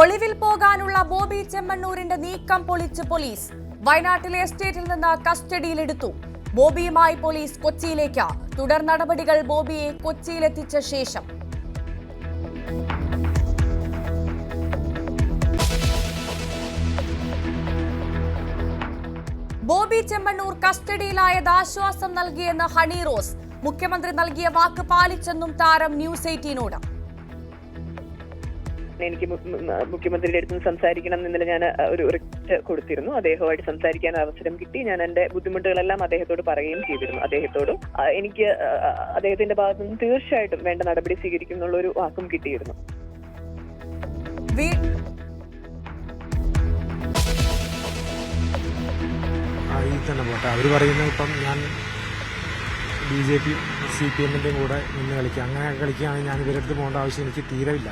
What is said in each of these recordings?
ഒളിവിൽ പോകാനുള്ള ബോബി ചെമ്മണ്ണൂരിന്റെ നീക്കം പൊളിച്ച് പോലീസ്. വയനാട്ടിലെ എസ്റ്റേറ്റിൽ നിന്ന് കസ്റ്റഡിയിലെടുത്തു. ബോബിയുമായി പോലീസ് കൊച്ചിയിലേക്ക്. തുടർ നടപടികൾ ബോബിയെ കൊച്ചിയിലെത്തിച്ച ശേഷം. ബോബി ചെമ്മണ്ണൂർ കസ്റ്റഡിയിലായത് ആശ്വാസം നൽകിയെന്ന് ഹണി റോസ്. മുഖ്യമന്ത്രി നൽകിയ വാക്ക് പാലിച്ചെന്നും താരം ന്യൂസ് 18നോട്. എനിക്ക് മുഖ്യമന്ത്രിയുടെ അടുത്ത് സംസാരിക്കണം എന്നതിൽ ഞാൻ ഒരു റിക്വസ്റ്റ് കൊടുത്തിരുന്നു. അദ്ദേഹവുമായിട്ട് സംസാരിക്കാൻ അവസരം കിട്ടി. ഞാൻ എന്റെ ബുദ്ധിമുട്ടുകളെല്ലാം അദ്ദേഹത്തോട് പറയുകയും ചെയ്തിരുന്നു. അദ്ദേഹത്തോടും എനിക്ക് അദ്ദേഹത്തിന്റെ ഭാഗത്തു നിന്ന് തീർച്ചയായിട്ടും വേണ്ട നടപടി സ്വീകരിക്കും എന്നുള്ള ഒരു വാക്കും കിട്ടിയിരുന്നു. തന്നെ പോട്ടെ, അവർ പറയുന്നത് ഇപ്പം ഞാൻ BJP CPM-ൻ്റെയും കൂടെ നിന്ന് കളിക്കുക. അങ്ങനെ കളിക്കുകയാണെങ്കിൽ ഞാൻ ഇവരുടെ അടുത്ത് പോകേണ്ട ആവശ്യം എനിക്ക് തീരവില്ല.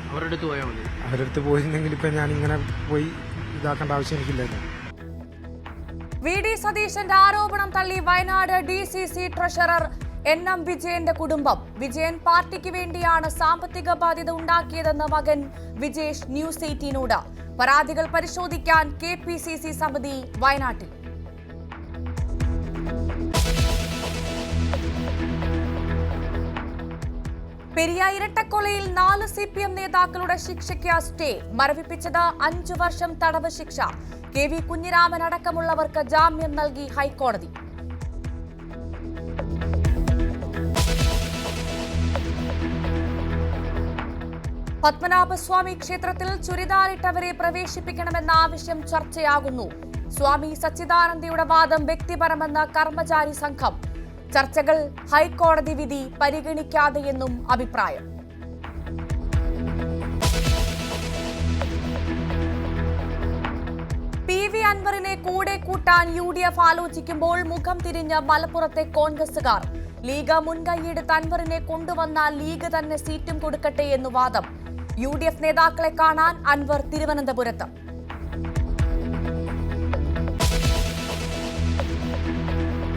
അവരുടെ അടുത്ത് പോയാൽ മതി. അവരുടെ അടുത്ത് പോയിരുന്നെങ്കിൽ ഇപ്പം ഞാൻ ഇങ്ങനെ പോയി ഇതാക്കേണ്ട ആവശ്യം എനിക്കില്ലായിരുന്നു. VD സതീശന്റെ ആരോപണം തള്ളി വയനാട് DCC ട്രഷറർ NM വിജയന്റെ കുടുംബം. വിജയൻ പാർട്ടിക്ക് വേണ്ടിയാണ് സാമ്പത്തിക ബാധ്യത ഉണ്ടാക്കിയതെന്ന് മകൻ വിജേഷ് ന്യൂസ് 18നോട്. പരാതികൾ പരിശോധിക്കാൻ KPCC സമിതി വയനാട്ടിൽ. പെരിയ ഇരട്ടക്കൊലയിൽ 4 CPM നേതാക്കളുടെ ശിക്ഷയ്ക്ക് സ്റ്റേ. മരവിപ്പിച്ചത് 5 വർഷം തടവ് ശിക്ഷ. KV കുഞ്ഞിരാമൻ അടക്കമുള്ളവർക്ക് ജാമ്യം നൽകി ഹൈക്കോടതി. പത്മനാഭസ്വാമി ക്ഷേത്രത്തിൽ ചുരിദാറിട്ടവരെ പ്രവേശിപ്പിക്കണമെന്ന ആവശ്യം ചർച്ചയാകുന്നു. സ്വാമി സച്ചിദാനന്ദയുടെ വാദം വ്യക്തിപരമെന്ന കർമ്മചാരി സംഘം. ചർച്ചകൾ ഹൈക്കോടതി വിധി പരിഗണിക്കാതെയെന്നും അഭിപ്രായം. PV അൻവറിനെ കൂടെ കൂട്ടാൻ UDF ആലോചിക്കുമ്പോൾ മുഖം തിരിഞ്ഞ മലപ്പുറത്തെ കോൺഗ്രസുകാർ. ലീഗ് മുൻകൈയെടുത്ത് അൻവറിനെ കൊണ്ടുവന്നാൽ ലീഗ് തന്നെ സീറ്റും കൊടുക്കട്ടെ എന്നു വാദം. UDF നേതാക്കളെ കാണാൻ അൻവർ തിരുവനന്തപുരത്ത്.